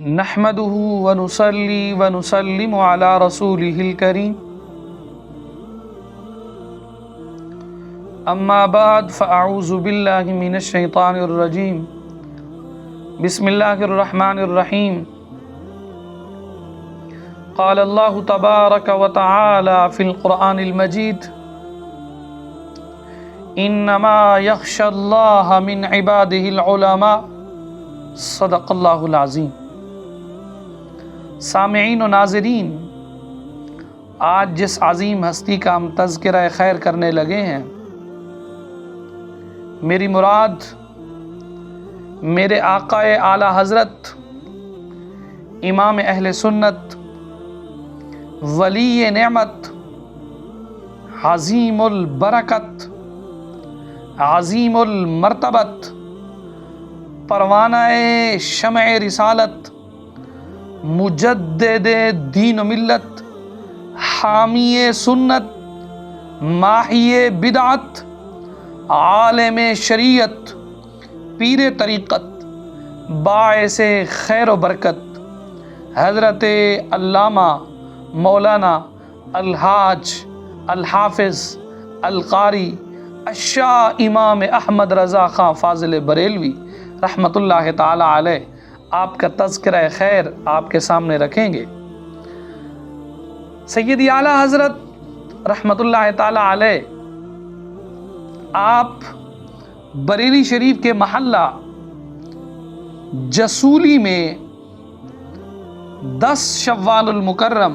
نحمده ونصلي ونسلم على رسوله الكريم اما بعد فاعوذ بالله من الشيطان الرجيم بسم الله الرحمن الرحيم قال الله تبارك وتعالى في القرآن المجيد انما يخشى الله من عباده العلماء صدق اللہ العظیم۔ سامعین و ناظرین، آج جس عظیم ہستی کا ہم تذکرہ خیر کرنے لگے ہیں، میری مراد میرے آقا اعلیٰ حضرت امام اہل سنت ولی نعمت عظیم البرکت عظیم المرتبت پروانہ شمع رسالت مجدد دین و ملت حامی سنت ماحی بدعت عالم شریعت پیر طریقت باعث خیر و برکت حضرت علامہ مولانا الحاج الحافظ القاری الشاہ امام احمد رضا خان فاضل بریلوی رحمۃ اللہ تعالی علیہ آپ کا تذکرہ خیر آپ کے سامنے رکھیں گے۔ سیدی اعلیٰ حضرت رحمۃ اللہ تعالی علیہ آپ بریلی شریف کے محلہ جسولی میں 10 شوال المکرم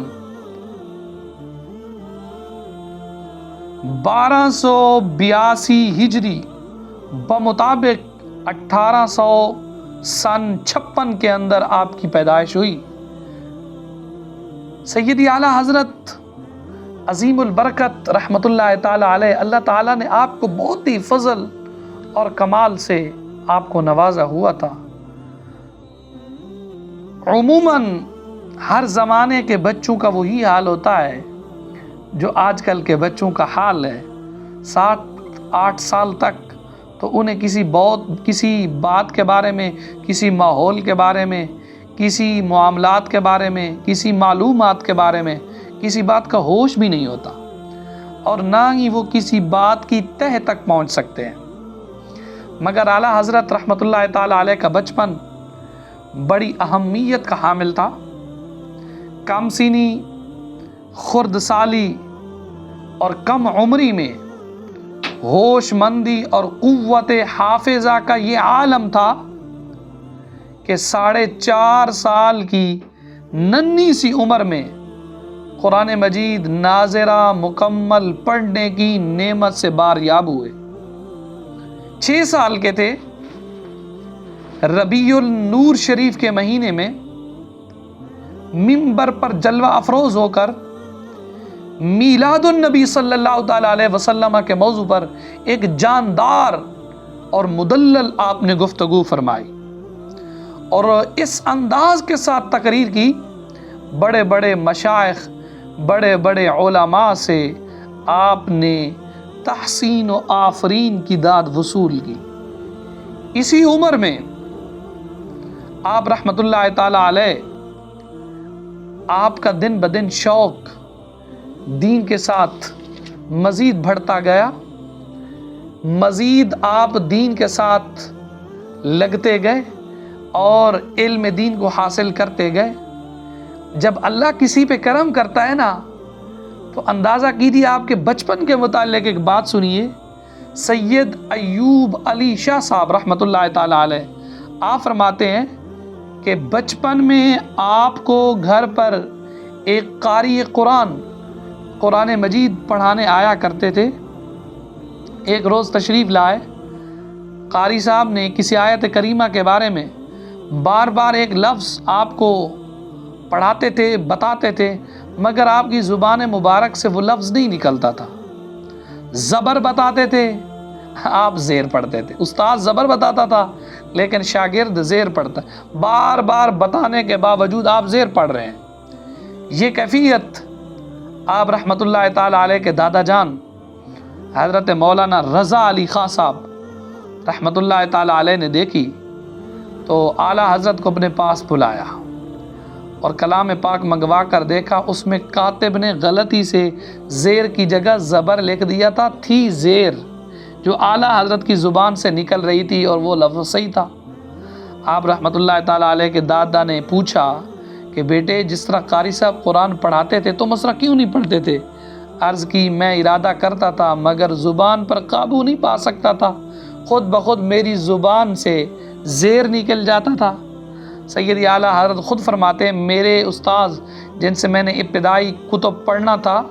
1282 ہجری بمطابق 1856 کے اندر آپ کی پیدائش ہوئی۔ سیدی اعلیٰ حضرت عظیم البرکت رحمۃ اللہ تعالی علیہ، اللہ تعالیٰ نے آپ کو بہت ہی فضل اور کمال سے آپ کو نوازا ہوا تھا۔ عموماً ہر زمانے کے بچوں کا وہی حال ہوتا ہے جو آج کل کے بچوں کا حال ہے۔ 7-8 سال تک تو انہیں کسی بات کے بارے میں، کسی ماحول کے بارے میں، کسی معاملات کے بارے میں، کسی معلومات کے بارے میں کسی بات کا ہوش بھی نہیں ہوتا، اور نہ ہی وہ کسی بات کی تہ تک پہنچ سکتے ہیں۔ مگر اعلیٰ حضرت رحمۃ اللہ تعالی علیہ کا بچپن بڑی اہمیت کا حامل تھا۔ کم سنی، خرد سالی اور کم عمری میں ہوش مندی اور قوت حافظہ کا یہ عالم تھا کہ 4.5 سال کی ننھی سی عمر میں قرآن مجید ناظرہ مکمل پڑھنے کی نعمت سے باریاب ہوئے۔ 6 سال کے تھے، ربیع النور شریف کے مہینے میں منبر پر جلوہ افروز ہو کر میلاد النبی صلی اللہ تعالی علیہ وسلم کے موضوع پر ایک جاندار اور مدلل آپ نے گفتگو فرمائی، اور اس انداز کے ساتھ تقریر کی بڑے بڑے مشائخ، بڑے بڑے علماء سے آپ نے تحسین و آفرین کی داد وصول کی۔ اسی عمر میں آپ رحمۃ اللہ تعالی علیہ، آپ کا دن بدن شوق دین کے ساتھ مزید بڑھتا گیا، مزید آپ دین کے ساتھ لگتے گئے اور علم دین کو حاصل کرتے گئے۔ جب اللہ کسی پہ کرم کرتا ہے نا تو اندازہ کیجیے، آپ کے بچپن کے متعلق ایک بات سنیے۔ سید ایوب علی شاہ صاحب رحمۃ اللہ تعالی علیہ آپ فرماتے ہیں کہ بچپن میں آپ کو گھر پر ایک قاری قرآن مجید پڑھانے آیا کرتے تھے۔ ایک روز تشریف لائے، قاری صاحب نے کسی آیت کریمہ کے بارے میں بار بار ایک لفظ آپ کو پڑھاتے تھے، بتاتے تھے، مگر آپ کی زبان مبارک سے وہ لفظ نہیں نکلتا تھا۔ زبر بتاتے تھے، آپ زیر پڑھتے تھے۔ استاد زبر بتاتا تھا لیکن شاگرد زیر پڑھتا، بار بار بتانے کے باوجود آپ زیر پڑھ رہے ہیں۔ یہ کیفیت آپ رحمۃ اللہ تعالی علیہ کے دادا جان حضرت مولانا رضا علی خان صاحب رحمۃ اللہ تعالی علیہ نے دیکھی تو اعلیٰ حضرت کو اپنے پاس بلایا اور کلام پاک منگوا کر دیکھا، اس میں کاتب نے غلطی سے زیر کی جگہ زبر لکھ دیا تھا، تھی زیر جو اعلیٰ حضرت کی زبان سے نکل رہی تھی اور وہ لفظ صحیح تھا۔ آپ رحمۃ اللہ تعالیٰ علیہ کے دادا نے پوچھا کہ بیٹے جس طرح قاری صاحب قرآن پڑھاتے تھے تم اس طرح کیوں نہیں پڑھتے تھے؟ عرض کی میں ارادہ کرتا تھا مگر زبان پر قابو نہیں پا سکتا تھا، خود بخود میری زبان سے زیر نکل جاتا تھا۔ سید اعلیٰ حضرت خود فرماتے ہیں میرے استاذ جن سے میں نے ابتدائی کتب پڑھنا تھا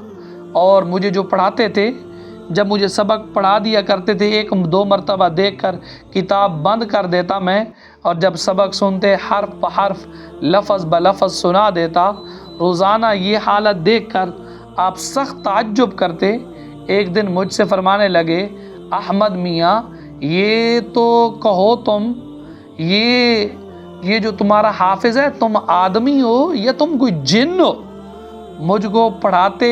اور مجھے جو پڑھاتے تھے، جب مجھے سبق پڑھا دیا کرتے تھے ایک دو مرتبہ دیکھ کر کتاب بند کر دیتا میں، اور جب سبق سنتے حرف بحرف لفظ بلفظ سنا دیتا۔ روزانہ یہ حالت دیکھ کر آپ سخت تعجب کرتے۔ ایک دن مجھ سے فرمانے لگے احمد میاں یہ تو کہو تم یہ جو تمہارا حافظ ہے تم آدمی ہو یا تم کوئی جن ہو؟ مجھ کو پڑھاتے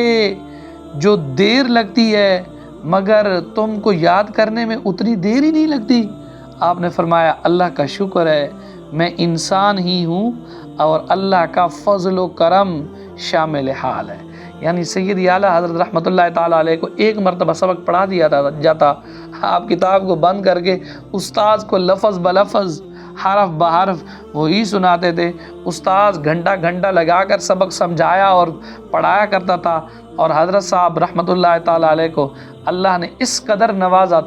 جو دیر لگتی ہے مگر تم کو یاد کرنے میں اتنی دیر ہی نہیں لگتی۔ آپ نے فرمایا اللہ کا شکر ہے میں انسان ہی ہوں اور اللہ کا فضل و کرم شامل حال ہے۔ یعنی سید اعلیٰ حضرت رحمۃ اللہ تعالیٰ علیہ کو ایک مرتبہ سبق پڑھا دیا جاتا، آپ کتاب کو بند کر کے استاذ کو لفظ بلفظ حرف بحرف وہی سناتے تھے۔ استاذ گھنٹہ گھنٹہ لگا کر سبق سمجھایا اور پڑھایا کرتا تھا، اور حضرت صاحب رحمۃ اللہ تعالیٰ علیہ کو اللہ نے اس قدر نوازا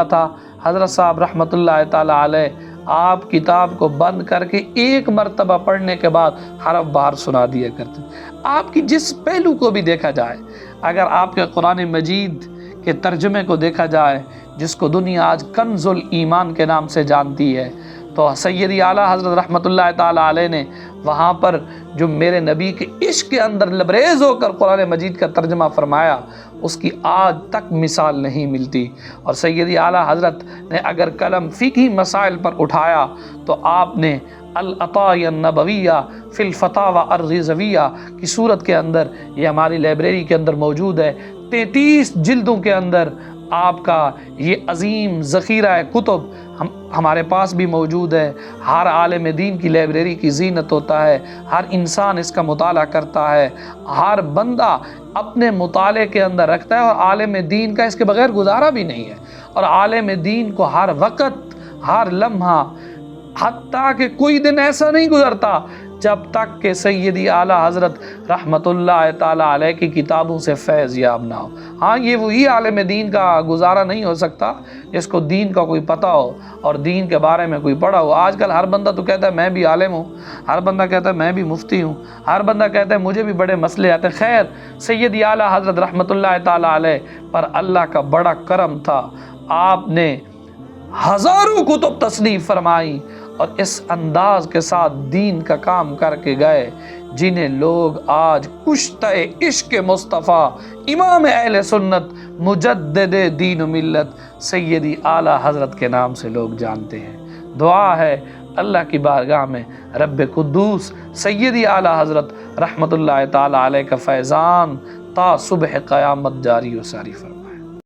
تھا حضرت صاحب رحمۃ اللہ تعالیٰ علیہ آپ کتاب کو بند کر کے ایک مرتبہ پڑھنے کے بعد حرف بحر سنا دیا کرتے۔ آپ کی جس پہلو کو بھی دیکھا جائے، اگر آپ کے قرآن مجید کے ترجمے کو دیکھا جائے جس کو دنیا آج کنز الایمان کے نام سے جانتی ہے، تو سید اعلیٰ حضرت رحمۃ اللہ تعالیٰ علیہ نے وہاں پر جو میرے نبی کے عشق کے اندر لبریز ہو کر قرآن مجید کا ترجمہ فرمایا اس کی آج تک مثال نہیں ملتی۔ اور سید اعلیٰ حضرت نے اگر قلم فقہی مسائل پر اٹھایا تو آپ نے العطایہ النبویہ فی الفتاوی الرضویہ کی صورت کے اندر، یہ ہماری لائبریری کے اندر موجود ہے، 33 جلدوں کے اندر آپ کا یہ عظیم ذخیرہ کتب ہمارے پاس بھی موجود ہے۔ ہر عالم دین کی لائبریری کی زینت ہوتا ہے، ہر انسان اس کا مطالعہ کرتا ہے، ہر بندہ اپنے مطالعے کے اندر رکھتا ہے، اور عالم دین کا اس کے بغیر گزارا بھی نہیں ہے۔ اور عالم دین کو ہر وقت ہر لمحہ حتیٰ کہ کوئی دن ایسا نہیں گزرتا جب تک کہ سیدی اعلیٰ حضرت رحمۃ اللہ تعالیٰ علیہ کی کتابوں سے فیض یاب نہ ہو۔ ہاں یہ وہی عالم دین کا گزارا نہیں ہو سکتا جس کو دین کا کوئی پتہ ہو اور دین کے بارے میں کوئی پڑھا ہو۔ آج کل ہر بندہ تو کہتا ہے میں بھی عالم ہوں، ہر بندہ کہتا ہے میں بھی مفتی ہوں، ہر بندہ کہتا ہے مجھے بھی بڑے مسئلے آتے ہیں۔ خیر، سیدی اعلیٰ حضرت رحمۃ اللہ تعالیٰ علیہ پر اللہ کا بڑا کرم تھا، آپ نے ہزاروں کتب تصنیف فرمائی اور اس انداز کے ساتھ دین کا کام کر کے گئے جنہیں لوگ آج کشتہ عشق مصطفیٰ امام اہل سنت مجدد دین و ملت سیدی اعلیٰ حضرت کے نام سے لوگ جانتے ہیں۔ دعا ہے اللہ کی بارگاہ میں رب قدوس سیدی اعلیٰ حضرت رحمۃ اللہ تعالیٰ علیہ کا فیضان تا صبح قیامت جاری و ساری فرمائے۔